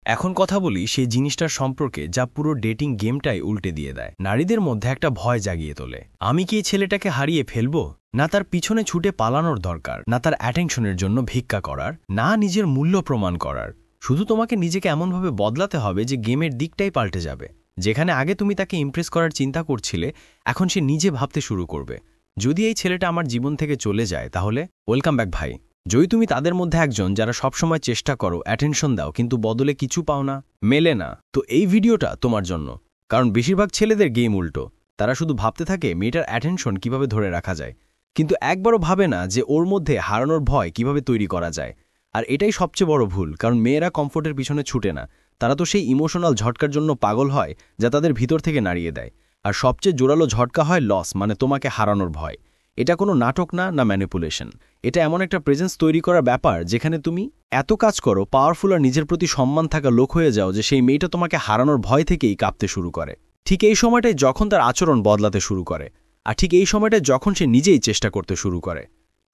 এখন কথা বলি সেই জিনিসটার সম্পর্কে যা পুরো ডেটিং গেমটাই উল্টে দিয়ে দেয়, নারীদের মধ্যে একটা ভয় জাগিয়ে তোলে। আমি কি এই ছেলেটাকে হারিয়ে ফেলবো? না তার পিছনে ছুটে পালানোর দরকার, না তার অ্যাটেনশনের জন্য ভিক্ষা করার, না নিজের মূল্য প্রমাণ করার। শুধু তোমাকে নিজেকে এমনভাবে বদলাতে হবে যে গেমের দিকটাই পাল্টে যাবে। যেখানে আগে তুমি তাকে ইমপ্রেস করার চিন্তা করছিলে, এখন সে নিজে ভাবতে শুরু করবে, যদি এই ছেলেটা আমার জীবন থেকে চলে যায় তাহলে ওয়েলকাম ব্যাক ভাই। যদি তুমি তাদের মধ্যে একজন যারা সবসময় চেষ্টা করো, অ্যাটেনশন দাও, কিন্তু বদলে কিছু পাও না, মেলে না, তো এই ভিডিওটা তোমার জন্য। কারণ বেশিরভাগ ছেলেদের গেম উল্টো। তারা শুধু ভাবতে থাকে মেয়েটার অ্যাটেনশন কিভাবে ধরে রাখা যায়, কিন্তু একবারও ভাবে না যে ওর মধ্যে হারানোর ভয় কিভাবে তৈরি করা যায়। আর এটাই সবচেয়ে বড় ভুল, কারণ মেয়েরা কমফোর্টের পিছনে ছুটে না, তারা তো সেই ইমোশনাল ঝটকার জন্য পাগল হয় যা তাদের ভিতর থেকে নাড়িয়ে দেয়। আর সবচেয়ে জোরালো ঝটকা হয় লস, মানে তোমাকে হারানোর ভয়। এটা কোনো নাটক না, না ম্যানিপুলেশন। এটা এমন একটা প্রেজেন্স তৈরি করার ব্যাপার যেখানে তুমি এত কাজ করো, পাওয়ারফুল আর নিজের প্রতি সম্মান থাকা লোক হয়ে যাও যে সেই মেয়েটা তোমাকে হারানোর ভয় থেকেই কাঁপতে শুরু করে। ঠিক এই সময়টাই যখন তার আচরণ বদলাতে শুরু করে, আর ঠিক এই সময়টায় যখন সে নিজেই চেষ্টা করতে শুরু করে।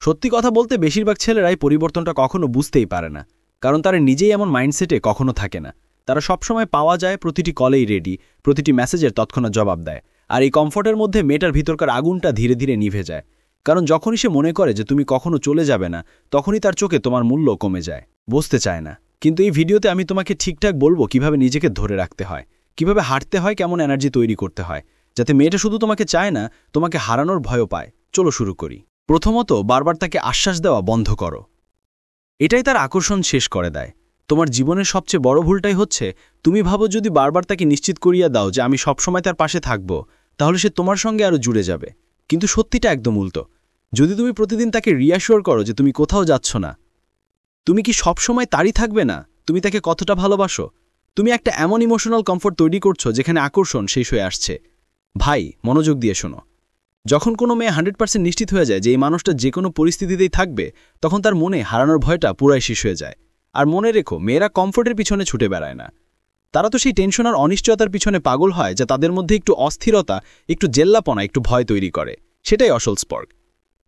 সত্যি কথা বলতে বেশিরভাগ ছেলেরাই পরিবর্তনটা কখনো বুঝতেই পারে না, কারণ তারা নিজেই এমন মাইন্ডসেটে কখনো থাকে না। তারা সবসময় পাওয়া যায়, প্রতিটি কলেই রেডি, প্রতিটি মেসেজের তৎক্ষণাৎ জবাব দেয়। আর এই কমফোর্টের মধ্যে মেয়েটার ভিতরকার আগুনটা ধীরে ধীরে নিভে যায়। কারণ যখনই সে মনে করে যে তুমি কখনো চলে যাবে না, তখনই তার চোখে তোমার মূল্য কমে যায়। বুঝতে চায় না। কিন্তু এই ভিডিওতে আমি তোমাকে ঠিকঠাক বলবো কিভাবে নিজেকে ধরে রাখতে হয়, কিভাবে হাঁটতে হয়, কেমন এনার্জি তৈরি করতে হয়, যাতে মেয়েটা শুধু তোমাকে চায় না, তোমাকে হারানোর ভয়ও পায়। চলো শুরু করি। প্রথমত, বারবার তাকে আশ্বাস দেওয়া বন্ধ করো। এটাই তার আকর্ষণ শেষ করে দেয়। তোমার জীবনের সবচেয়ে বড় ভুলটাই হচ্ছে তুমি ভাবো যদি বারবার তাকে নিশ্চিত করিয়া দাও যে আমি সবসময় তার পাশে থাকব, তাহলে সে তোমার সঙ্গে আরও জুড়ে যাবে। কিন্তু সত্যিটা একদম উল্টো। যদি তুমি প্রতিদিন তাকে রিঅ্যাসিওর করো যে তুমি কোথাও যাচ্ছ না, তুমি কি সবসময় তারই থাকবে না, তুমি তাকে কতটা ভালোবাসো, তুমি একটা এমন ইমোশনাল কমফোর্ট তৈরি করছো যেখানে আকর্ষণ শেষ হয়ে আসছে। ভাই, মনোযোগ দিয়ে শোনো। যখন কোনো মেয়ে 100% নিশ্চিত হয়ে যায় যে এই মানুষটা যে কোনো পরিস্থিতিতেই থাকবে, তখন তার মনে হারানোর ভয়টা পুরাই শেষ হয়ে যায়। আর মনে রেখো, মেয়েরা কমফোর্টের পিছনে ছুটে বেড়ায় না, তারা তো সেই টেনশন আর অনিশ্চয়তার পিছনে পাগল হয় যা তাদের মধ্যে একটু অস্থিরতা, একটু জেল্লাপনা, একটু ভয় তৈরি করে। সেটাই আসল স্পার্ক।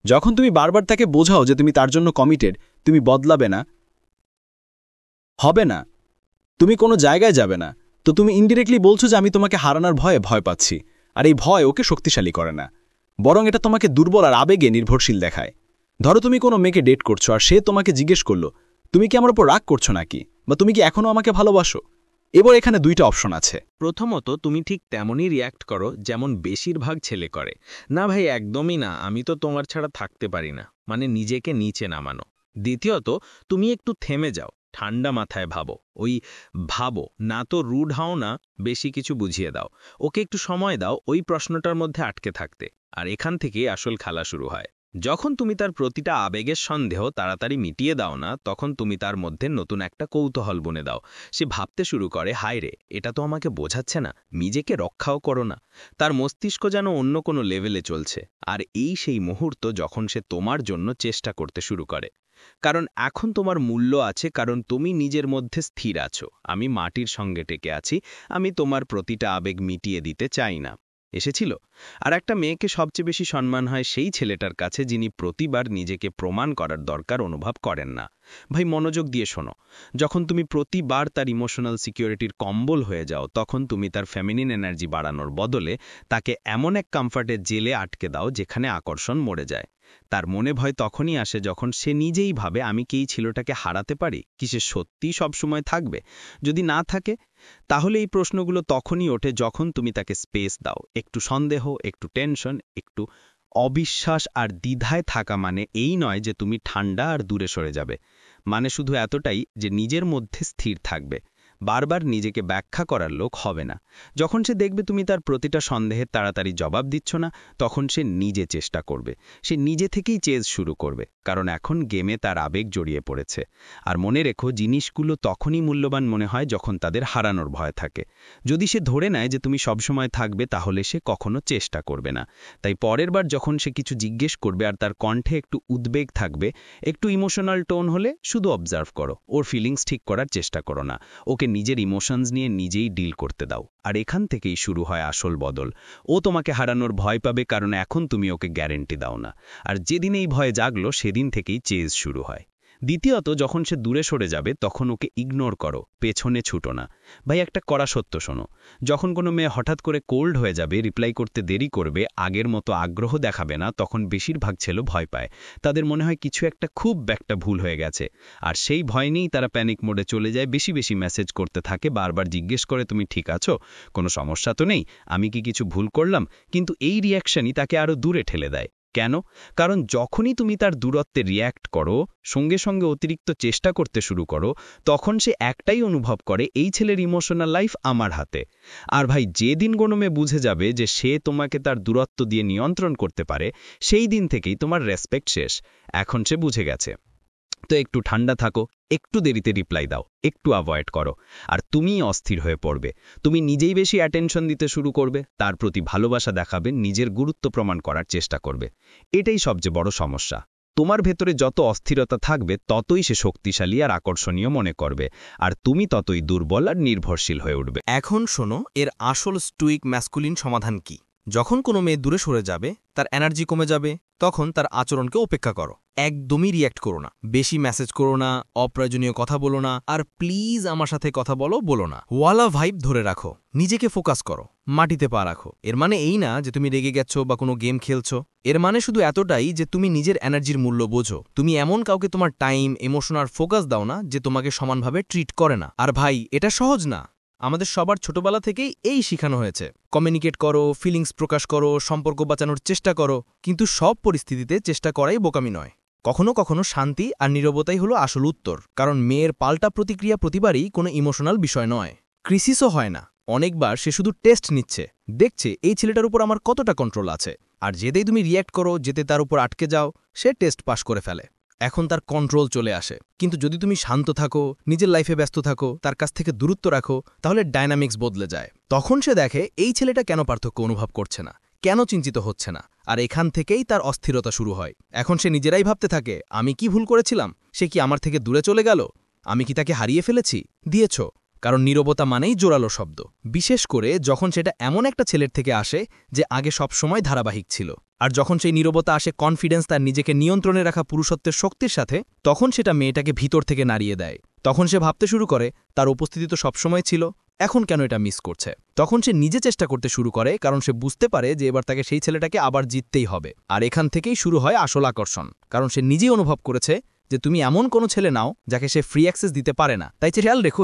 যখন তুমি বারবার তাকে বোঝাও যে তুমি তার জন্য কমিটেড, তুমি বদলাবে না, হবে না, তুমি কোনো জায়গায় যাবে না, তো তুমি ইনডিরেক্টলি বলছো যে আমি তোমাকে হারানোর ভয়ে ভয় পাচ্ছি। আর এই ভয় ওকে শক্তিশালী করে না, বরং এটা তোমাকে দুর্বল আর আবেগে নির্ভরশীল দেখায়। ধরো তুমি কোনো মেয়েকে ডেট করছো আর সে তোমাকে জিজ্ঞেস করলো তুমি কি আমার উপর রাগ করছো নাকি, বা তুমি কি এখনও আমাকে ভালোবাসো। এবার এখানে দুইটা অপশন আছে। প্রথমত, তুমি ঠিক তেমনই রিয়্যাক্ট করো যেমন বেশিরভাগ ছেলে করে। না ভাই, একদমই না, আমি তো তোমার ছাড়া থাকতে পারি না, মানে নিজেকে নিচে নামানো। দ্বিতীয়ত, তুমি একটু থেমে যাও, ঠান্ডা মাথায় ভাবো না, তো রুড হও না, বেশি কিছু বুঝিয়ে দাও, ওকে একটু সময় দাও ওই প্রশ্নটার মধ্যে আটকে থাকতে। আর এখান থেকেই আসল খেলা শুরু হয়। যখন তুমি তার প্রতিটা আবেগের সন্দেহ তাড়াতাড়ি মিটিয়ে দাও না, তখন তুমি তার মধ্যে নতুন একটা কৌতূহল বুনে দাও। সে ভাবতে শুরু করে, হায় রে, এটা তো আমাকে বোঝাচ্ছে না, নিজেকে রক্ষাও করো না। তার মস্তিষ্ক যেন অন্য কোনো লেভেলে চলছে। আর এই সেই মুহূর্ত যখন সে তোমার জন্য চেষ্টা করতে শুরু করে। কারণ এখন তোমার মূল্য আছে, কারণ তুমি নিজের মধ্যে স্থির আছো। আমি মাটির সঙ্গে টেকে আছি, আমি তোমার প্রতিটা আবেগ মিটিয়ে দিতে চাই না। এসেছিল। আর একটা মেয়েকে সবচেয়ে বেশি সম্মান হয় সেই ছেলেটার কাছে যিনি প্রতিবার নিজেকে প্রমাণ করার দরকার অনুভব করেন না। ভাই, মনোযোগ দিয়ে শোনো। যখন তুমি প্রতিবার তার ইমোশনাল সিকিউরিটির কম্বল হয়ে যাও, তখন তুমি তার ফেমিনিন এনার্জি বাড়ানোর বদলে তাকে এমন এক কমফর্টের জেলে আটকে দাও যেখানে আকর্ষণ মরে যায়। তার মনে ভয় তখনই আসে যখন সে নিজেই ভাবে, আমি কি এই ছেলেটাকে হারাতে পারি, কি সে সত্যিই সবসময় থাকবে। যদি না থাকে, তাহলে এই প্রশ্নগুলো তখনই ওঠে যখন তুমি তাকে স্পেস দাও। একটু সন্দেহ, একটু টেনশন, একটু অবিশ্বাস আর দ্বিধায় থাকা মানে এই নয় যে তুমি ঠান্ডা আর দূরে সরে যাবে। মানে শুধু এতটাই যে নিজের মধ্যে স্থির থাকবে, বারবার নিজেকে ব্যাখ্যা করার লোক হবে না। যখন সে দেখবে তুমি তার প্রতিটা সন্দেহের তাড়াতাড়ি জবাব দিচ্ছ না, তখন সে নিজে চেষ্টা করবে, সে নিজে থেকেই চেজ শুরু করবে, কারণ এখন গেমে তার আবেগ জড়িয়ে পড়েছে। আর মনে রেখো, জিনিসগুলো তখনই মূল্যবান মনে হয় যখন তাদের হারানোর ভয় থাকে। যদি সে ধরে নেয় যে তুমি সবসময় থাকবে, তাহলে সে কখনো চেষ্টা করবে না। তাই পরের বার যখন সে কিছু জিজ্ঞেস করবে আর তার কণ্ঠে একটু উদ্বেগ থাকবে, একটু ইমোশনাল টোন হলে, শুধু অবজার্ভ করো, ওর ফিলিংস ঠিক করার চেষ্টা করো না। ওকে নিজের ইমোশনস নিয়ে নিজেই ডিল করতে দাও। আর এখান থেকেই শুরু হয় আসল বদল। ও তোমাকে হারানোর ভয় পাবে কারণ এখন তুমি ওকে গ্যারেন্টি দাও না। আর যেদিন এই ভয় জাগলো, সেদিন থেকেই চেজ শুরু হয়। দ্বিতীয়ত, যখন সে দূরে সরে যাবে তখন ওকে ইগনোর করো, পেছনে ছুটো না। ভাই, একটা কড়া সত্য শোনো, যখন কোনো মেয়ে হঠাৎ করে কোল্ড হয়ে যাবে, রিপ্লাই করতে দেরি করবে, আগের মতো আগ্রহ দেখাবে না, তখন বেশিরভাগ ছেলে ভয় পায়। তাদের মনে হয় কিছু খুব একটা ভুল হয়ে গেছে, আর সেই ভয় নিয়েই তারা প্যানিক মোডে চলে যায়, বেশি বেশি মেসেজ করতে থাকে, বারবার জিজ্ঞেস করে তুমি ঠিক আছো, কোনো সমস্যা তো নেই, আমি কি কিছু ভুল করলাম। কিন্তু এই রিয়াকশনই তাকে আরো দূরে ঠেলে দেয়। কেন? কারণ যখনই তুমি তার দূরত্বে রিয়্যাক্ট করো, সঙ্গে সঙ্গে অতিরিক্ত চেষ্টা করতে শুরু করো, তখন সে একটাই অনুভব করে, এই ছেলের ইমোশনাল লাইফ আমার হাতে। আর ভাই, যেদিন কোনো মেয়ে বুঝে যাবে যে সে তোমাকে তার দূরত্ব দিয়ে নিয়ন্ত্রণ করতে পারে, সেই দিন থেকেই তোমার রেসপেক্ট শেষ। এখন সে বুঝে গেছে, তো একটু ঠান্ডা থাকো, একটু দেরিতে রিপ্লাই দাও, একটু অ্যাভয়েড করো, আর তুমিই অস্থির হয়ে পড়বে। তুমি নিজেই বেশি অ্যাটেনশন দিতে শুরু করবে, তার প্রতি ভালোবাসা দেখাবে, নিজের গুরুত্ব প্রমাণ করার চেষ্টা করবে। এটাই সবচেয়ে বড় সমস্যা। তোমার ভেতরে যত অস্থিরতা থাকবে, ততই সে শক্তিশালী আর আকর্ষণীয় মনে করবে, আর তুমি ততই দুর্বল আর নির্ভরশীল হয়ে উঠবে। এখন শোনো এর আসল স্টুইক ম্যাসকুলিন সমাধান কি। যখন কোনো মেয়ে দূরে সরে যাবে, তার এনার্জি কমে যাবে, তখন তার আচরণকে উপেক্ষা করো। একদমই রিয়্যাক্ট করো না, বেশি মেসেজ করো না, অপ্রয়োজনীয় কথা বলো না, আর প্লিজ আমার সাথে কথা বলো না। ওয়ালা ভাইব ধরে রাখো, নিজেকে ফোকাস করো, মাটিতে পা রাখো। এর মানে এই না যে তুমি রেগে গেছো বা কোনো গেম খেলছো। এর মানে শুধু এতটাই যে তুমি নিজের এনার্জির মূল্য বোঝো। তুমি এমন কাউকে তোমার টাইম, ইমোশন আর ফোকাস দাও না যে তোমাকে সমানভাবে ট্রিট করে না। আর ভাই, এটা সহজ না। আমাদের সবার ছোটবেলা থেকেই এই শিখানো হয়েছে, কমিউনিকেট করো, ফিলিংস প্রকাশ করো, সম্পর্ক বাঁচানোর চেষ্টা করো। কিন্তু সব পরিস্থিতিতে চেষ্টা করাই বোকামি নয়। কখনো কখনো শান্তি আর নীরবতাই হলো আসল উত্তর, কারণ মেয়ের পাল্টা প্রতিক্রিয়া প্রতিবারই কোনো ইমোশনাল বিষয় নয়। ক্রিসিসও হয় না, অনেকবার সে শুধু টেস্ট নিচ্ছে, দেখছে এই ছেলেটার উপর আমার কতটা কন্ট্রোল আছে। আর যেতেই তুমি রিয়্যাক্ট করো, যেতে তার উপর আটকে যাও, সে টেস্ট পাস করে ফেলে। এখন তার কন্ট্রোল চলে আসে। কিন্তু যদি তুমি শান্ত থাকো, নিজের লাইফে ব্যস্ত থাকো, তার কাছ থেকে দূরত্ব রাখো, তাহলে ডায়নামিক্স বদলে যায়। তখন সে দেখে এই ছেলেটা কেন পার্থক্য অনুভব করছে না, কেন চিন্তিত হচ্ছে না, আর এখান থেকেই তার অস্থিরতা শুরু হয়। এখন সে নিজেরাই ভাবতে থাকে, আমি কি ভুল করেছিলাম, সে কি আমার থেকে দূরে চলে গেল, আমি কি তাকে হারিয়ে ফেলেছি। দিয়েছ, কারণ নীরবতা মানেই জোরালো শব্দ, বিশেষ করে যখন সেটা এমন একটা ছেলের থেকে আসে যে আগে সবসময় ধারাবাহিক ছিল। আর যখন সেই নীরবতা আসে কনফিডেন্স, তার নিজেকে নিয়ন্ত্রণে রাখা পুরুষত্বের শক্তির সাথে, তখন সেটা মেয়েটাকে ভিতর থেকে নাড়িয়ে দেয়। তখন সে ভাবতে শুরু করে, তার উপস্থিতি তো সবসময় ছিল, এখন কেন এটা মিস করছে। তখন সে নিজে চেষ্টা করতে শুরু করে, কারণ সে বুঝতে পারে যে এবার তাকে সেই ছেলেটাকে আবার জিততেই হবে। আর এখান থেকেই শুরু হয় আসল আকর্ষণ, কারণ সে নিজেই অনুভব করেছে যে তুমি এমন কোনো ছেলে নাও যাকে সে ফ্রি অ্যাক্সেস দিতে পারে না। তাই খেয়াল রেখো,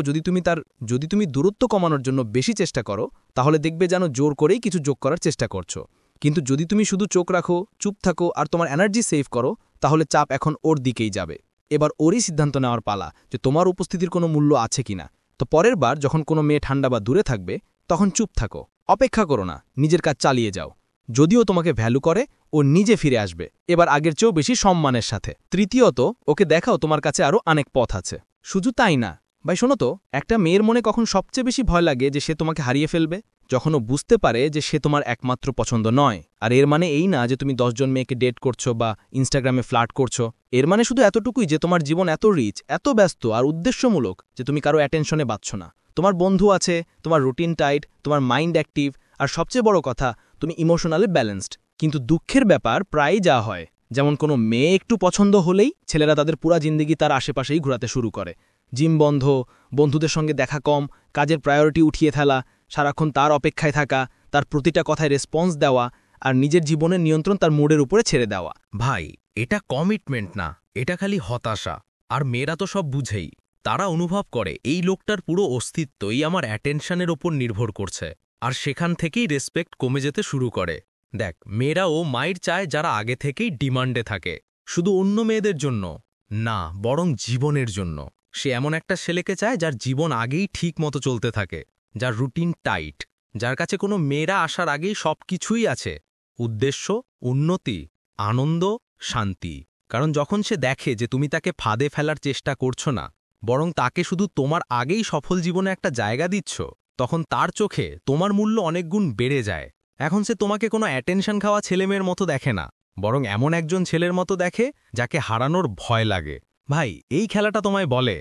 যদি তুমি দূরত্ব কমানোর জন্য বেশি চেষ্টা করো, তাহলে দেখবে যেন জোর করেই কিছু যোগ করার চেষ্টা করছো। কিন্তু যদি তুমি শুধু চোখ রাখো, চুপ থাকো আর তোমার এনার্জি সেভ করো, তাহলে চাপ এখন ওর দিকেই যাবে। এবার ওরই সিদ্ধান্ত নেওয়ার পালা যে তোমার উপস্থিতির কোনো মূল্য আছে কিনা। তো পরের বার যখন কোনো মেয়ে ঠান্ডা বা দূরে থাকবে, তখন চুপ থাকো, অপেক্ষা করো না, নিজের কাজ চালিয়ে যাও। যদিও তোমাকে ভ্যালু করে, ও নিজে ফিরে আসবে, এবার আগের চেয়েও বেশি সম্মানের সাথে। তৃতীয়ত, ওকে দেখাও তোমার কাছে আরও অনেক পথ আছে। শুধু তাই না ভাই, শোনো তো, একটা মেয়ের মনে কখন সবচেয়ে বেশি ভয় লাগে যে সে তোমাকে হারিয়ে ফেলবে? যখন ও বুঝতে পারে যে সে তোমার একমাত্র পছন্দ নয়। আর এর মানে এই না যে তুমি 10 জন মেয়েকে ডেট করছো বা ইনস্টাগ্রামে ফ্লার্ট করছো। এর মানে শুধু এতটুকুই যে তোমার জীবন এত রিচ, এত ব্যস্ত আর উদ্দেশ্যমূলক যে তুমি কারো অ্যাটেনশনে পাচ্ছ না। তোমার বন্ধু আছে, তোমার রুটিন টাইট, তোমার মাইন্ড অ্যাক্টিভ, আর সবচেয়ে বড় কথা, তুমি ইমোশনালি ব্যালেন্সড। কিন্তু দুঃখের ব্যাপার প্রায়ই যা হয়, যেমন কোনো মেয়ে একটু পছন্দ হলেই ছেলেরা তাদের পুরা জিন্দেগি তার আশেপাশেই ঘোরাতে শুরু করে। জিম বন্ধ, বন্ধুদের সঙ্গে দেখা কম, কাজের প্রায়োরিটি উঠিয়ে ফেলা, সারাক্ষণ তার অপেক্ষায় থাকা, তার প্রতিটা কথায় রেসপন্স দেওয়া, আর নিজের জীবনের নিয়ন্ত্রণ তার মুডের উপরে ছেড়ে দেওয়া। ভাই, এটা কমিটমেন্ট না, এটা খালি হতাশা। আর মেয়েরা তো সব বুঝেই। তারা অনুভব করে এই লোকটার পুরো অস্তিত্বই আমার অ্যাটেনশনের ওপর নির্ভর করছে, আর সেখান থেকেই রেসপেক্ট কমে যেতে শুরু করে। দেখ, মেয়েরাও মায়ের চায় যারা আগে থেকেই ডিমান্ডে থাকে, শুধু অন্য মেয়েদের জন্য না, বরং জীবনের জন্য। সে এমন একটা ছেলেকে চায় যার জীবন আগেই ঠিক মতো চলতে থাকে, যার রুটিন টাইট, যার কাছে কোনো মেয়েরা আসার আগেই সব কিছুই আছে, উদ্দেশ্য, উন্নতি, আনন্দ, শান্তি। কারণ যখন সে দেখে যে তুমি তাকে ফাঁদে ফেলার চেষ্টা করছো না, বরং তাকে শুধু তোমার আগেই সফল জীবনে একটা জায়গা দিচ্ছ, তখন তার চোখে তোমার মূল্য অনেক গুণ বেড়ে যায়। এখন সে তোমাকে কোনো অ্যাটেনশন খাওয়া ছেলেমেয়ের মতো দেখে না, বরং এমন একজন ছেলের মতো দেখে যাকে হারানোর ভয় লাগে। ভাই, এই খেলাটা তোমায় বলে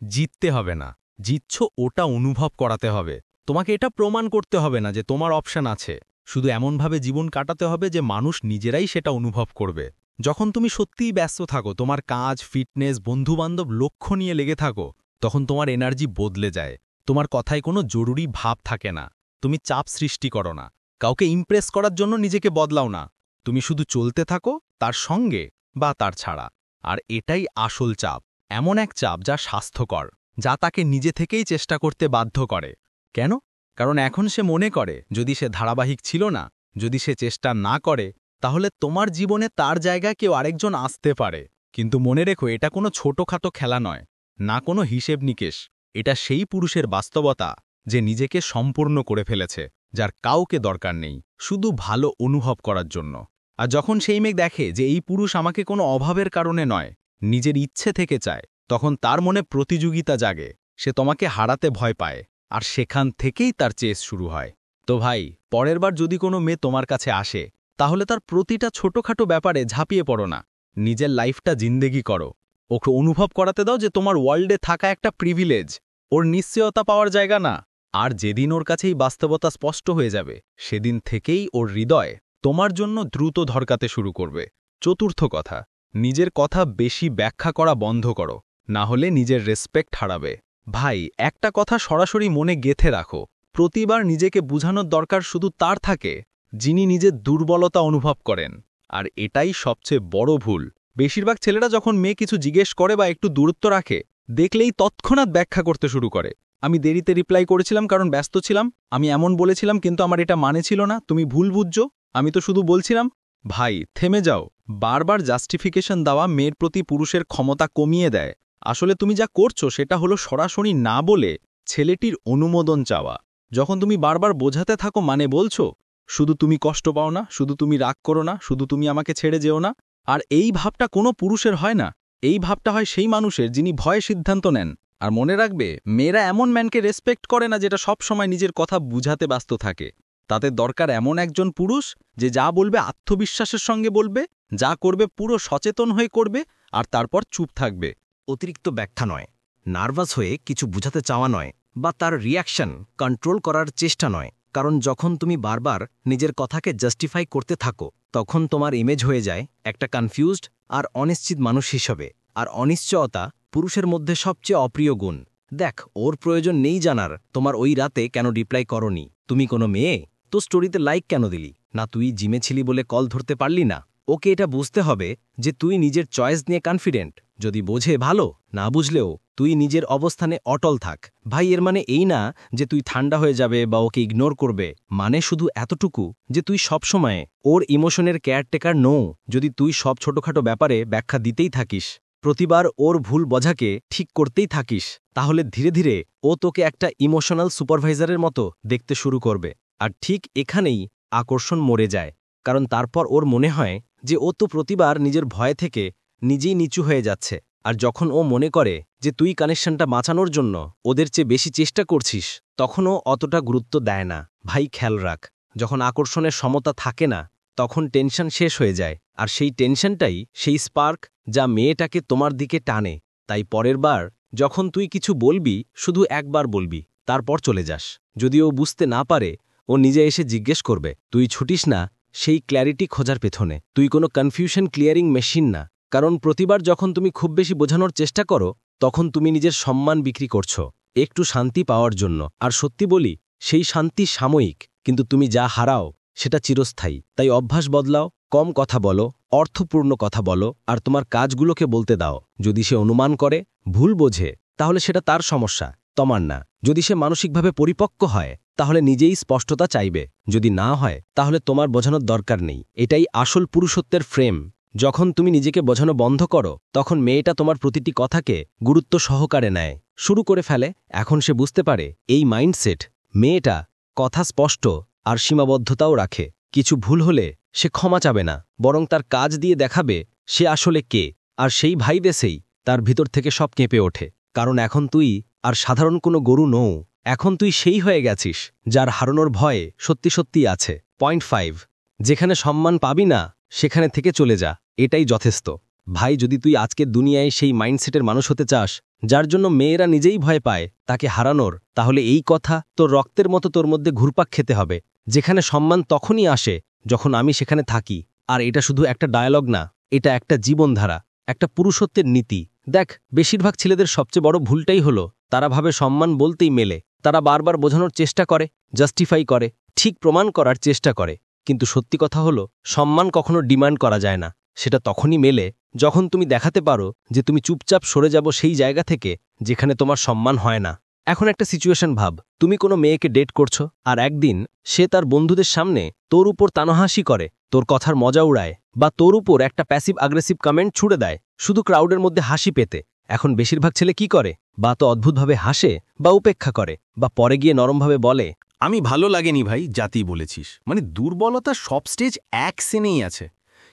জিততে হবে না, জিতছ ওটা অনুভব করাতে হবে। তোমাকে এটা প্রমাণ করতে হবে না যে তোমার অপশন আছে, শুধু এমনভাবে জীবন কাটাতে হবে যে মানুষ নিজেরাই সেটা অনুভব করবে। যখন তুমি সত্যিই ব্যস্ত থাকো, তোমার কাজ, ফিটনেস, বন্ধুবান্ধব, লক্ষ্য নিয়ে লেগে থাকো, তখন তোমার এনার্জি বদলে যায়। তোমার কথায় কোনো জরুরি ভাব থাকে না। তুমি চাপ সৃষ্টি করো না, কাউকে ইমপ্রেস করার জন্য নিজেকে বদলাও না। তুমি শুধু চলতে থাকো, তার সঙ্গে বা তার ছাড়া। আর এটাই আসল চাপ, এমন এক চাপ যা স্বাস্থ্যকর, যা তাকে নিজে থেকেই চেষ্টা করতে বাধ্য করে। কেন? কারণ এখন সে মনে করে যদি সে ধারাবাহিক ছিল না, যদি সে চেষ্টা না করে, তাহলে তোমার জীবনে তার জায়গায় কেউ আরেকজন আসতে পারে। কিন্তু মনে রেখো, এটা কোনো ছোটখাটো খেলা নয়, না কোনো হিসেব নিকেশ। এটা সেই পুরুষের বাস্তবতা যে নিজেকে সম্পূর্ণ করে ফেলেছে, যার কাউকে দরকার নেই, শুধু ভালো অনুভব করার জন্য। আর যখন সেই মেয়ে দেখে যে এই পুরুষ আমাকে কোনো অভাবের কারণে নয়, নিজের ইচ্ছে থেকে চায়, তখন তার মনে প্রতিযোগিতা জাগে। সে তোমাকে হারাতে ভয় পায়, আর সেখান থেকেই তার চেস শুরু হয়। তো ভাই, পরের বার যদি কোনো মেয়ে তোমার কাছে আসে, তাহলে তার প্রতিটা ছোটখাটো ব্যাপারে ঝাঁপিয়ে পড়ো না। নিজের লাইফটা জিন্দেগি করো। ওকে অনুভব করাতে দাও যে তোমার ওয়ার্ল্ডে থাকা একটা প্রিভিলেজ, ওর নিশ্চয়তা পাওয়ার জায়গা না। আর যেদিন ওর কাছেই বাস্তবতা স্পষ্ট হয়ে যাবে, সেদিন থেকেই ওর হৃদয় তোমার জন্য দ্রুত ধরকাতে শুরু করবে। চতুর্থ কথা, নিজের কথা বেশি ব্যাখ্যা করা বন্ধ করো, না হলে নিজের রেসপেক্ট হারাবে। ভাই, একটা কথা সরাসরি মনে গেঁথে রাখো, প্রতিবার নিজেকে বুঝানোর দরকার শুধু তার থাকে যিনি নিজের দুর্বলতা অনুভব করেন। আর এটাই সবচেয়ে বড় ভুল। বেশিরভাগ ছেলেরা যখন মেয়ে কিছু জিজ্ঞেস করে বা একটু দূরত্ব রাখে, দেখলেই তৎক্ষণাৎ ব্যাখ্যা করতে শুরু করে। আমি দেরিতে রিপ্লাই করেছিলাম কারণ ব্যস্ত ছিলাম, আমি এমন বলেছিলাম কিন্তু আমার এটা মানে ছিল না, তুমি ভুল বুঝছো, আমি তো শুধু বলছিলাম। ভাই, থেমে যাও। বারবার জাস্টিফিকেশন দেওয়া মেয়ের প্রতি পুরুষের ক্ষমতা কমিয়ে দেয়। আসলে তুমি যা করছো সেটা হলো সরাসরি না বলে ছেলেটির অনুমোদন চাওয়া। যখন তুমি বারবার বোঝাতে থাকো মানে বলছো, শুধু তুমি কষ্ট পাও না, শুধু তুমি রাগ করো না, শুধু তুমি আমাকে ছেড়ে যেও না। আর এই ভাবটা কোনো পুরুষের হয় না, এই ভাবটা হয় সেই মানুষের যিনি ভয়ে সিদ্ধান্ত নেন। আর মনে রাখবে, মেয়েরা এমন ম্যানকে রেসপেক্ট করে না যেটা সব সময় নিজের কথা বুঝাতে ব্যস্ত থাকে। তাদের দরকার এমন একজন পুরুষ যে যা বলবে আত্মবিশ্বাসের সঙ্গে বলবে, যা করবে পুরো সচেতন হয়ে করবে, আর তারপর চুপ থাকবে। অতিরিক্ত ব্যাখ্যা নয়, নার্ভাস হয়ে কিছু বুঝাতে চাওয়া নয়, বা তার রিয়াকশন কন্ট্রোল করার চেষ্টা নয়। কারণ যখন তুমি বারবার নিজের কথাকে জাস্টিফাই করতে থাকো, তখন তোমার ইমেজ হয়ে যায় একটা কনফিউজড আর অনিশ্চিত মানুষ হিসেবে। আর অনিশ্চয়তা পুরুষের মধ্যে সবচেয়ে অপ্রিয় গুণ। দেখ, ওর প্রয়োজন নেই জানার তোমার ওই রাতে কেন রিপ্লাই করনি। তুমি কোনো মেয়ে তো স্টোরিতে লাইক কেন দিলি না, তুই জিমে ছিলি বলে কল ধরতে পারলি না। ওকে এটা বুঝতে হবে যে তুই নিজের চয়েস নিয়ে কনফিডেন্ট। যদি বোঝে ভালো, না বুঝলেও তুই নিজের অবস্থানে অটল থাক। ভাই, এর মানে এই না যে তুই ঠান্ডা হয়ে যাবে বা ওকে ইগনোর করবে, মানে শুধু এতটুকু যে তুই সবসময় ওর ইমোশনের কেয়ারটেকার নও। যদি তুই সব ছোটখাটো ব্যাপারে ব্যাখ্যা দিতেই থাকিস, প্রতিবার ওর ভুল বোঝাকে ঠিক করতেই থাকিস, তাহলে ধীরে ধীরে ও তোকে একটা ইমোশনাল সুপারভাইজারের মতো দেখতে শুরু করবে। আর ঠিক এখানেই আকর্ষণ মরে যায়, কারণ তারপর ওর মনে হয় যে ও তো প্রতিবার নিজের ভয় থেকে নিজেই নিচু হয়ে যাচ্ছে। আর যখন ও মনে করে যে তুই কানেকশনটা বাঁচানোর জন্য ওদের চেয়ে বেশি চেষ্টা করছিস, তখন ও অতটা গুরুত্ব দেয় না। ভাই, খেয়াল রাখ, যখন আকর্ষণের সমতা থাকে না, তখন টেনশন শেষ হয়ে যায়। আর সেই টেনশনটাই সেই স্পার্ক যা মেয়েটাকে তোমার দিকে টানে। তাই পরের বার যখন তুই কিছু বলবি, শুধু একবার বলবি, তারপর চলে যাস। যদি ও বুঝতে না পারে, ও নিজে এসে জিজ্ঞেস করবে। তুই ছুটিস না সেই ক্ল্যারিটি খোঁজার পেছনে। তুই কোনো কনফিউশন ক্লিয়ারিং মেশিন না। কারণ প্রতিবার যখন তুমি খুব বেশি বোঝানোর চেষ্টা করো, তখন তুমি নিজের সম্মান বিক্রি করছো একটু শান্তি পাওয়ার জন্য। আর সত্যি বলি, সেই শান্তি সাময়িক, কিন্তু তুমি যা হারাও সেটা চিরস্থায়ী। তাই অভ্যাস বদলাও, কম কথা বলো, অর্থপূর্ণ কথা বলো, আর তোমার কাজগুলোকে বলতে দাও। যদি সে অনুমান করে, ভুল বোঝে, তাহলে সেটা তার সমস্যা, তোমার না। যদি সে মানসিকভাবে পরিপক্ক হয়, তাহলে নিজেই স্পষ্টতা চাইবে। যদি না হয়, তাহলে তোমার বোঝানোর দরকার নেই। এটাই আসল পুরুষত্বের ফ্রেম। যখন তুমি নিজেকে বোঝানো বন্ধ করো, তখন মেয়েটা তোমার প্রতিটি কথাকে গুরুত্ব সহকারে নেয়, শুরু করে ফেলে। এখন সে বুঝতে পারে এই মাইন্ডসেট। মেয়েটা কথা স্পষ্ট আর সীমাবদ্ধতাও রাখে। কিছু ভুল হলে সে ক্ষমা চাবে না, বরং তার কাজ দিয়ে দেখাবে সে আসলে কে। আর সেই ভাইবেসেই তার ভিতর থেকে সব কেঁপে ওঠে। কারণ এখন তুই আর সাধারণ কোনো গরু নও, এখন তুই সেই হয়ে গেছিস যার হারানোর ভয়ে সত্যি সত্যি আছে। পয়েন্ট 5, যেখানে সম্মান পাবি না সেখানে থেকে চলে যা, এটাই যথেষ্ট। ভাই, যদি তুই আজকের দুনিয়ায় সেই মাইন্ডসেটের মানুষ হতে চাস যার জন্য মেয়েরা নিজেই ভয় পায় তাকে হারানোর, তাহলে এই কথা তোর রক্তের মতো তোর মধ্যে ঘুরপাক খেতে হবে। যেখানে সম্মান তখনই আসে যখন আমি সেখানে থাকি। আর এটা শুধু একটা ডায়ালগ না, এটা একটা জীবনধারা, একটা পুরুষত্বের নীতি। দেখ, বেশিরভাগ ছেলেদের সবচেয়ে বড় ভুলটাই হলো তারা ভাবে সম্মান বলতেই মেলে। তারা বারবার বোঝানোর চেষ্টা করে, জাস্টিফাই করে, ঠিক প্রমাণ করার চেষ্টা করে। কিন্তু সত্যি কথা হলো, সম্মান কখনো ডিমান্ড করা যায় না। সেটা তখনই মেলে যখন তুমি দেখাতে পারো যে তুমি চুপচাপ সরে যাব সেই জায়গা থেকে যেখানে তোমার সম্মান হয় না। এখন একটা সিচুয়েশন ভাব, তুমি কোনো মেয়েকে ডেট করছো, আর একদিন সে তার বন্ধুদের সামনে তোর উপর তানহাসি করে, তোর কথার মজা উড়ায়, বা তোর উপর একটা প্যাসিভ অ্যাগ্রেসিভ কমেন্ট ছুড়ে দেয় শুধু ক্রাউডের মধ্যে হাসি পেতে। এখন বেশিরভাগ ছেলে কি করে? বা তো অদ্ভুতভাবে হাসে, বা উপেক্ষা করে, বা পরে গিয়ে নরমভাবে বলে, আমি ভালো লাগেনি ভাই, জাতি বলেছিস। মানে দুর্বলতা সব স্টেজ এক সেনেই আছে।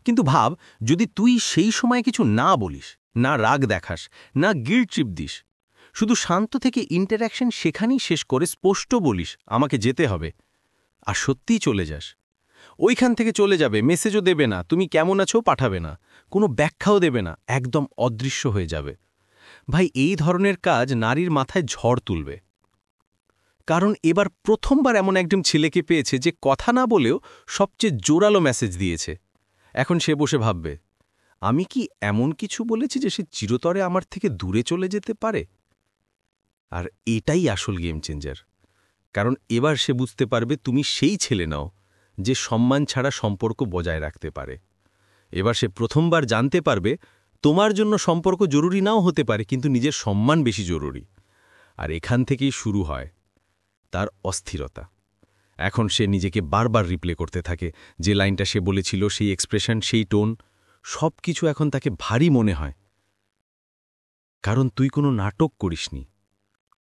কিন্তু ভাব, যদি তুই সেই সময় কিছু না বলিস, না রাগ দেখাস, না গিল্ট ট্রিপ দিস, শুধু শান্ত থেকে ইন্টারঅ্যাকশন সেখানেই শেষ করে স্পষ্ট বলিস আমাকে যেতে হবে, আর সত্যিই চলে যাস, ওইখান থেকে চলে যাবে, মেসেজও দেবে না, তুমি কেমন আছো পাঠাবে না, কোনো ব্যাখ্যাও দেবে না, একদম অদৃশ্য হয়ে যাবে। ভাই, এই ধরনের কাজ নারীর মাথায় ঝড় তুলবে। কারণ এবার প্রথমবার এমন একজন ছেলেকে পেয়েছে যে কথা না বলেও সবচেয়ে জোরালো মেসেজ দিয়েছে। এখন সে বসে ভাববে, আমি কি এমন কিছু বলেছি যে সে চিরতরে আমার থেকে দূরে চলে যেতে পারে? আর এটাই আসল গেম চেঞ্জার। কারণ এবার সে বুঝতে পারবে তুমি সেই ছেলে নাও যে সম্মান ছাড়া সম্পর্ক বজায় রাখতে পারে। এবার সে প্রথমবার জানতে পারবে তোমার জন্য সম্পর্ক জরুরি নাও হতে পারে, কিন্তু নিজের সম্মান বেশি জরুরি। আর এখান থেকেই শুরু হয় তার অস্থিরতা। এখন সে নিজেকে বারবার রিপ্লে করতে থাকে, যে লাইনটা সে বলেছিল, সেই এক্সপ্রেশন, সেই টোন, সব কিছু এখন তাকে ভারী মনে হয়। কারণ তুই কোনো নাটক করিসনি,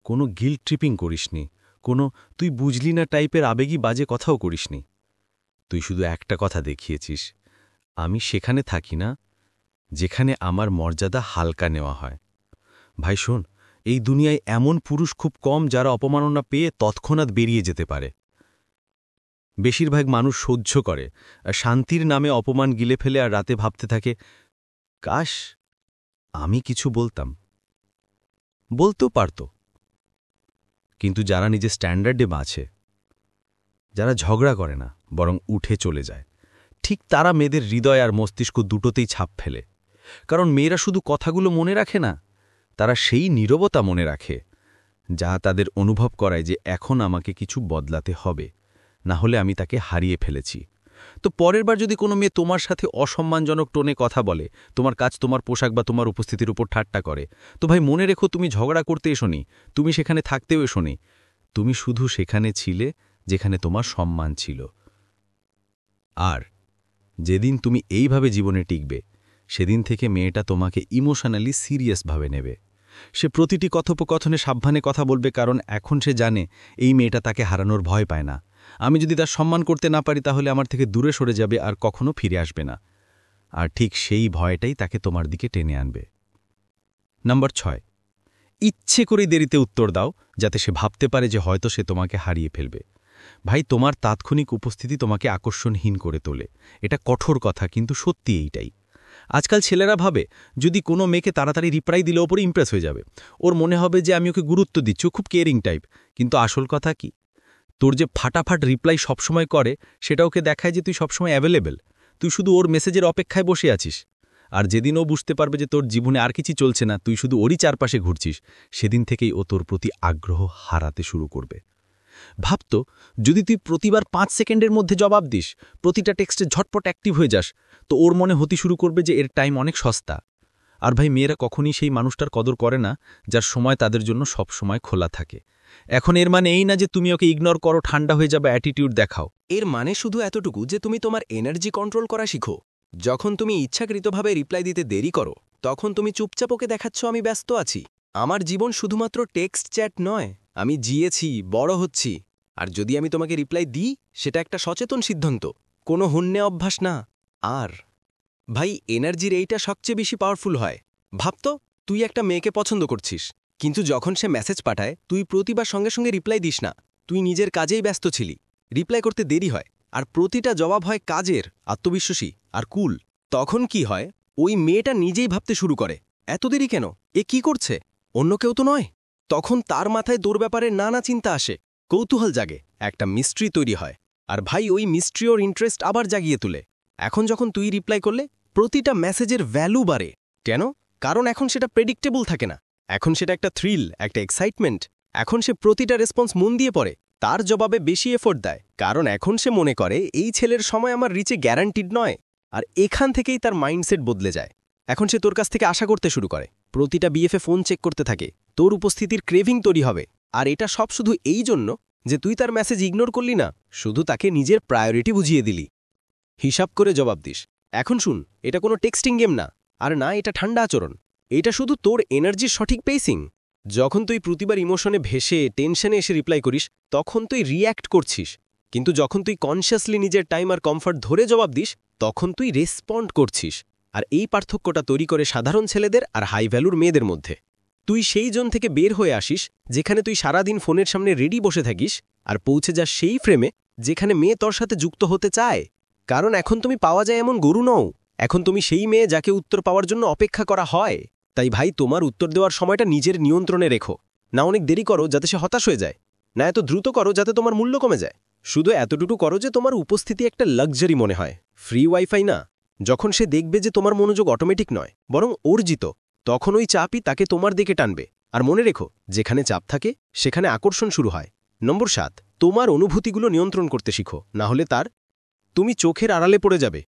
কোনো গিল্ট ট্রিপিং করিসনি, কোনো তুই বুঝলি না টাইপের আবেগী বাজে কথাও করিসনি। তুই শুধু একটা কথা দেখিয়েছিস, আমি সেখানে থাকি না যেখানে আমার মর্যাদা হালকা নেওয়া হয়। ভাই শোন, এই দুনিয়ায় এমন পুরুষ খুব কম যারা অপমাননা পেয়ে তৎক্ষণাৎ বেরিয়ে যেতে পারে। বেশিরভাগ মানুষ সহ্য করে, আর শান্তির নামে অপমান গিলে ফেলে, আর রাতে ভাবতে থাকে, কাশ আমি কিছু বলতাম। বলতেও পারত। কিন্তু যারা নিজের স্ট্যান্ডার্ডে বাঁচে, যারা ঝগড়া করে না বরং উঠে চলে যায়, ঠিক তারা মেয়েদের হৃদয় আর মস্তিষ্ক দুটোতেই ছাপ ফেলে। কারণ মেয়েরা শুধু কথাগুলো মনে রাখে না, তারা সেই নীরবতা মনে রাখে যা তাদের অনুভব করায় যে এখন আমাকে কিছু বদলাতে হবে, না হলে আমি তাকে হারিয়ে ফেলেছি। তো পরের বার যদি কোনো মেয়ে তোমার সাথে অসম্মানজনক টোনে কথা বলে, তোমার কাজ, তোমার পোশাক বা তোমার উপস্থিতির উপর ঠাট্টা করে, তো ভাই মনে রেখো, তুমি ঝগড়া করতে এসোনি, তুমি সেখানে থাকতেও এসোনি, তুমি শুধু সেখানে ছিলে যেখানে তোমার সম্মান ছিল। আর যেদিন তুমি এইভাবে জীবনে টিকবে, সেদিন থেকে মেয়েটা তোমাকে ইমোশনালি সিরিয়াসভাবে নেবে। সে প্রতিটি কথোপকথনে সাবধানে কথা বলবে, কারণ এখন সে জানে এই মেয়েটা তাকে হারানোর ভয় পায় না। আমি যদি তার সম্মান করতে না পারি তাহলে আমার থেকে দূরে সরে যাবে আর কখনো ফিরে আসবে না। আর ঠিক সেই ভয়টাই তাকে তোমার দিকে টেনে আনবে। নম্বর 6, ইচ্ছে করে দেরিতে উত্তর দাও, যাতে সে ভাবতে পারে যে হয়তো সে তোমাকে হারিয়ে ফেলবে। ভাই, তোমার তাৎক্ষণিক উপস্থিতি তোমাকে আকর্ষণহীন করে তোলে। এটা কঠোর কথা, কিন্তু সত্যি এইটাই। আজকাল ছেলেরা ভাবে যদি কোনো মেয়েকে তাড়াতাড়ি রিপ্লাই দিলে ওপরে ইমপ্রেস হয়ে যাবে, ওর মনে হবে যে আমি ওকে গুরুত্ব দিচ্ছি, ও খুব কেয়ারিং টাইপ। কিন্তু আসল কথা কি, তোর যে ফাটাফাট রিপ্লাই সবসময় করে, সেটা ওকে দেখায় যে তুই সবসময় অ্যাভেলেবেল, তুই শুধু ওর মেসেজের অপেক্ষায় বসে আছিস। আর যেদিন ও বুঝতে পারবে যে তোর জীবনে আর কিছু চলছে না, তুই শুধু ওরই চারপাশে ঘুরছিস, সেদিন থেকেই ও তোর প্রতি আগ্রহ হারাতে শুরু করবে। ভাবতো, যদি তুই প্রতিবার 5 সেকেন্ডের মধ্যে জবাব দিস, প্রতিটা টেক্সটে ঝটপট অ্যাক্টিভ হয়ে যাস, তো ওর মনে হতে শুরু করবে যে এর টাইম অনেক সস্তা। আর ভাই, মেয়েরা কখনই সেই মানুষটার কদর করে না যার সময় তাদের জন্য সব সময় খোলা থাকে। এখন এর মানে এই না যে তুমি ওকে ইগনোর করো, ঠান্ডা হয়ে যাবে, অ্যাটিটিউড দেখাও। এর মানে শুধু এতটুকু যে তুমি তোমার এনার্জি কন্ট্রোল করা শিখো। যখন তুমি ইচ্ছাকৃতভাবে রিপ্লাই দিতে দেরি করো, তখন তুমি চুপচাপ ওকে দেখাচ্ছ আমি ব্যস্ত আছি। আমার জীবন শুধুমাত্র টেক্সট চ্যাট নয়, আমি জিয়েছি, বড় হচ্ছি। আর যদি আমি তোমাকে রিপ্লাই দিই, সেটা একটা সচেতন সিদ্ধান্ত, কোনো হুন্নে অভ্যাস না। আর ভাই, এনার্জির এইটা সবচেয়ে বেশি পাওয়ারফুল হয়। ভাবতো, তুই একটা মেয়েকে পছন্দ করছিস, কিন্তু যখন সে মেসেজ পাঠায় তুই প্রতিবার সঙ্গে সঙ্গে রিপ্লাই দিস না। তুই নিজের কাজেই ব্যস্ত ছিলি, রিপ্লাই করতে দেরি হয়, আর প্রতিটা জবাব হয় কাজের, আত্মবিশ্বাসী আর কুল। তখন কি হয়, ওই মেয়েটা নিজেই ভাবতে শুরু করে, এত দেরি কেন, এ কি করছে, অন্য কেউ তো নয়। তখন তার মাথায় তোর ব্যাপারে নানা চিন্তা আসে, কৌতূহল জাগে, একটা মিস্ট্রি তৈরি হয়। আর ভাই, ওই মিস্ট্রি ওর ইন্টারেস্ট আবার জাগিয়ে তোলে। এখন যখন তুই রিপ্লাই করলে, প্রতিটা মেসেজের ভ্যালু বাড়ে। কেন? কারণ এখন সেটা প্রেডিক্টেবল থাকে না। এখন সেটা একটা থ্রিল, একটা এক্সাইটমেন্ট। এখন সে প্রতিটা রেসপন্স মন দিয়ে পড়ে, তার জবাবে বেশি এফোর্ট দেয়, কারণ এখন সে মনে করে এই ছেলের সময় আমার রিচে গ্যারান্টিড নয়। আর এখান থেকেই তার মাইন্ডসেট বদলে যায়। এখন সে তোর কাছ থেকে আশা করতে শুরু করে, প্রতিটা বিএফএ ফোন চেক করতে থাকে, তোর উপস্থিতির ক্রেভিং তৈরি হবে। আর এটা সব শুধু এই জন্য যে তুই তার মেসেজ ইগনোর করলি না, শুধু তাকে নিজের প্রায়োরিটি বুঝিয়ে দিলি। হিসাব করে জবাব দিস। এখন শুন, এটা কোনো টেক্সটিং গেম না, আর না এটা ঠান্ডা আচরণ। এটা শুধু তোর এনার্জির সঠিক পেসিং। যখন তুই প্রতিবার ইমোশনে ভেসে টেনশনে এসে রিপ্লাই করিস, তখন তুই রিয়্যাক্ট করছিস। কিন্তু যখন তুই কনসিয়াসলি নিজের টাইম আর কমফর্ট ধরে জবাব দিস, তখন তুই রেসপন্ড করছিস। আর এই পার্থক্যটা তৈরি করে সাধারণ ছেলেদের আর হাই ভ্যালুর মেয়েদের মধ্যে। তুই সেই জোন থেকে বের হয়ে আসিস যেখানে তুই সারাদিন ফোনের সামনে রেডি বসে থাকিস, আর পৌঁছে যাস সেই ফ্রেমে যেখানে মেয়ে তোর সাথে যুক্ত হতে চায়। কারণ এখন তুমি পাওয়া যায় এমন গরু নও, এখন তুমি সেই মেয়ে যাকে উত্তর পাওয়ার জন্য অপেক্ষা করা হয়। তাই ভাই, তোমার উত্তর দেওয়ার সময়টা নিজের নিয়ন্ত্রণে রেখো। না অনেক দেরি করো যাতে সে হতাশ হয়ে যায়, না এত দ্রুত করো যাতে তোমার মূল্য কমে যায়। শুধু এতটুকু করো যে তোমার উপস্থিতি একটা লাক্সারি মনে হয়, ফ্রি ওয়াইফাই না। যখন সে দেখবে যে তোমার মনোযোগ অটোমেটিক নয়, বরং অর্জিত, তখন ওই চাপই তাকে তোমার দিকে টানবে। আর মনে রেখো, যেখানে চাপ থাকে সেখানে আকর্ষণ শুরু হয়। নম্বর 7, তোমার অনুভূতিগুলো নিয়ন্ত্রণ করতে শিখো, না হলে তুমি চোখের আড়ালে পড়ে যাবে।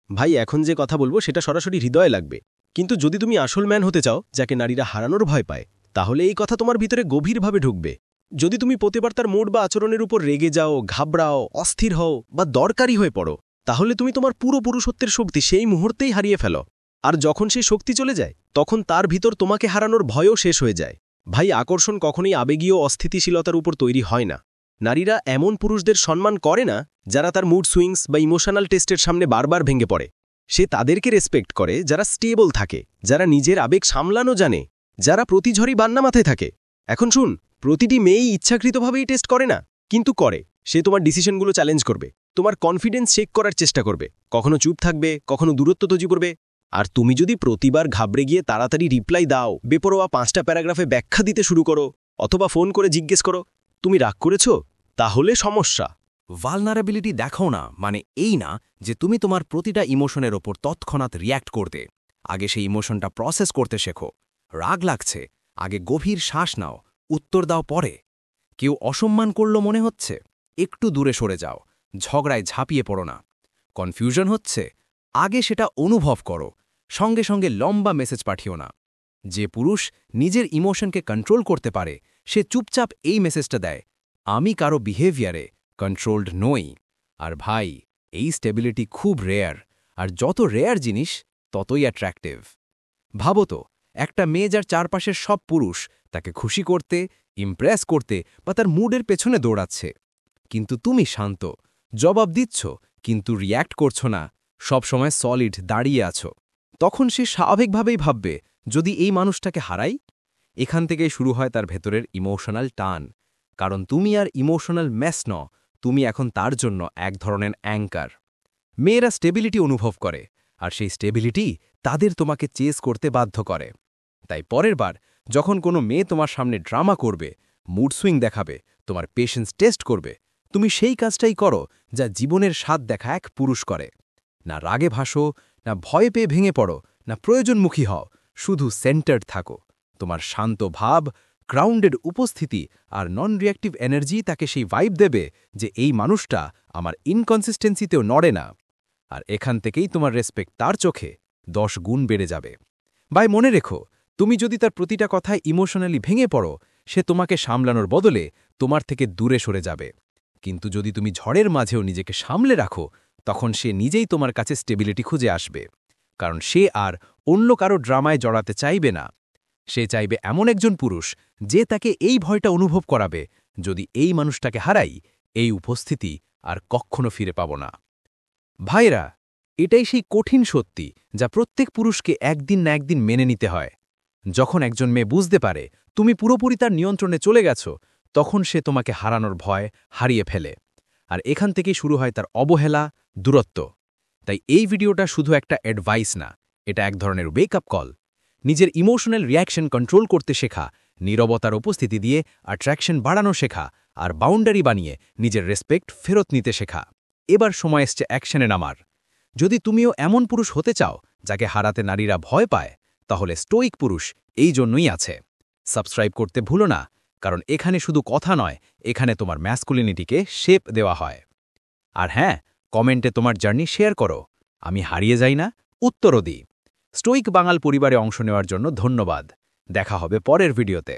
ভাই, এখন যে কথা বলবো সেটা সরাসরি হৃদয়ে লাগবে, কিন্তু যদি তুমি আসল ম্যান হতে চাও যাকে নারীরা হারানোর ভয় পায়, তাহলে এই কথা তোমার ভিতরে গভীরভাবে ঢুকবে। যদি তুমি প্রতিবার তার মুড বা আচরণের উপর রেগে যাও, ঘাবড়াও, অস্থির হও বা দরকারি হয়ে পড়ো, তাহলে তুমি তোমার পুরো পুরুষত্বের শক্তি সেই মুহূর্তেই হারিয়ে ফেলো। আর যখন সেই শক্তি চলে যায়, তখন তার ভিতর তোমাকে হারানোর ভয়ও শেষ হয়ে যায়। ভাই, আকর্ষণ কখনোই আবেগীয় অস্থিতিশীলতার উপর তৈরি হয় না। নারীরা এমন পুরুষদের সম্মান করে না যারা তার মুড সুইংস বা ইমোশনাল টেস্টের সামনে বারবার ভেঙে পড়ে। সে তাদেরকে রেসপেক্ট করে যারা স্টেবল থাকে, যারা নিজের আবেগ সামলানো জানে, যারা প্রতিঝড়ি বান্না মাথায় থাকে। এখন শুন, প্রতিটি মেয়েই ইচ্ছাকৃতভাবেই টেস্ট করে না, কিন্তু করে। সে তোমার ডিসিশনগুলো চ্যালেঞ্জ করবে, তোমার কনফিডেন্স চেক করার চেষ্টা করবে, কখনো চুপ থাকবে, কখনো দূরত্ব তৈরি করবে। আর তুমি যদি প্রতিবার ঘাবড়ে গিয়ে তাড়াতাড়ি রিপ্লাই দাও, বেপরোয়া 5টা প্যারাগ্রাফে ব্যাখ্যা দিতে শুরু করো, অথবা ফোন করে জিজ্ঞেস করো তুমি রাগ করেছ, তাহলে সমস্যা। ভালনারেবিলিটি দেখাও না মানে এই না যে তুমি তোমার প্রতিটা ইমোশনের ওপর তৎক্ষণাৎ রিয়্যাক্ট করতে। আগে সেই ইমোশনটা প্রসেস করতে শেখো। রাগ লাগছে, আগে গভীর শ্বাস নাও, উত্তর দাও পরে। কেউ অসম্মান করল মনে হচ্ছে, একটু দূরে সরে যাও, ঝগড়ায় ঝাঁপিয়ে পড়ো না। কনফিউশন হচ্ছে, আগে সেটা অনুভব করো, সঙ্গে সঙ্গে লম্বা মেসেজ পাঠিও না। যে পুরুষ নিজের ইমোশনকে কন্ট্রোল করতে পারে, সে চুপচাপ এই মেসেজটা দেয়, আমি কারো বিহেভিয়ারে কন্ট্রোলড নই। আর ভাই, এই স্টেবিলিটি খুব রেয়ার, আর যত রেয়ার জিনিস ততই অ্যাট্রাক্টিভ। ভাবো তো, একটা মেয়ে যার চারপাশের সব পুরুষ তাকে খুশি করতে, ইমপ্রেস করতে বা তার মুডের পেছনে দৌড়াচ্ছে, কিন্তু তুমি শান্ত, জবাব দিচ্ছ কিন্তু রিয়্যাক্ট করছো না, সবসময় সলিড দাঁড়িয়ে আছো। তখন সে স্বাভাবিকভাবেই ভাববে, যদি এই মানুষটাকে হারাই। এখান থেকেই শুরু হয় তার ভেতরের ইমোশনাল টান। কারণ তুমি আর ইমোশনাল মেস ন, তুমি এখন তার জন্য এক ধরনের অ্যাঙ্কার। মেয়েরা স্টেবিলিটি অনুভব করে, আর সেই স্টেবিলিটি তাদের তোমাকে চেস করতে বাধ্য করে। তাই পরের বার যখন কোনো মেয়ে তোমার সামনে ড্রামা করবে, মুড সুইং দেখাবে, তোমার পেশেন্স টেস্ট করবে, তুমি সেই কাজটাই করো যা জীবনের স্বাদ দেখা এক পুরুষ করে। না রাগে ভাসো, না ভয় পেয়ে ভেঙে পড়ো, না প্রয়োজনমুখী হও, শুধু সেন্টার্ড থাকো। তোমার শান্ত ভাব, গ্রাউন্ডেড উপস্থিতি আর নন রিয়াক্টিভ এনার্জি তাকে সেই ভাইব দেবে যে এই মানুষটা আমার ইনকনসিস্টেন্সিতেও নড়ে না। আর এখান থেকেই তোমার রেসপেক্ট তার চোখে 10 গুণ বেড়ে যাবে। ভাই, মনে রেখো, তুমি যদি তার প্রতিটা কথায় ইমোশনালি ভেঙে পড়ো, সে তোমাকে সামলানোর বদলে তোমার থেকে দূরে সরে যাবে। কিন্তু যদি তুমি ঝড়ের মাঝেও নিজেকে সামলে রাখো, তখন সে নিজেই তোমার কাছে স্টেবিলিটি খুঁজে আসবে। কারণ সে আর অন্য কারো ড্রামায় জড়াতে চাইবে না। সে চাইবে এমন একজন পুরুষ যে তাকে এই ভয়টা অনুভব করাবে, যদি এই মানুষটাকে হারাই, এই উপস্থিতি আর কখনো ফিরে পাব না। ভাইরা, এটাই সেই কঠিন সত্যি যা প্রত্যেক পুরুষকে একদিন না একদিন মেনে নিতে হয়। যখন একজন মেয়ে বুঝতে পারে তুমি পুরোপুরি তার নিয়ন্ত্রণে চলে গেছ, তখন সে তোমাকে হারানোর ভয় হারিয়ে ফেলে। আর এখান থেকেই শুরু হয় তার অবহেলা, দূরত্ব। তাই এই ভিডিওটা শুধু একটা অ্যাডভাইস না, এটা এক ধরনের ওয়েক আপ কল। নিজের ইমোশনাল রিয়াকশন কন্ট্রোল করতে শেখা, নীরবতার উপস্থিতি দিয়ে অ্যাট্রাকশন বাড়ানো শেখা, আর বাউন্ডারি বানিয়ে নিজের রেসপেক্ট ফেরত নিতে শেখা। এবার সময় এসছে অ্যাকশনে নামার। যদি তুমিও এমন পুরুষ হতে চাও যাকে হারাতে নারীরা ভয় পায় তাহলে স্টোইক পুরুষ এই জন্যই আছে। সাবস্ক্রাইব করতে ভুলো না, কারণ এখানে শুধু কথা নয়, এখানে তোমার ম্যাসকুলিনিটিকে শেপ দেওয়া হয়। আর হ্যাঁ, কমেন্টে তোমার জার্নি শেয়ার করো। আমি হারিয়ে যাই না, উত্তরও দিই। স্টোইক বাঙাল পরিবারে অংশ নেওয়ার জন্য ধন্যবাদ। দেখা হবে পরের ভিডিওতে।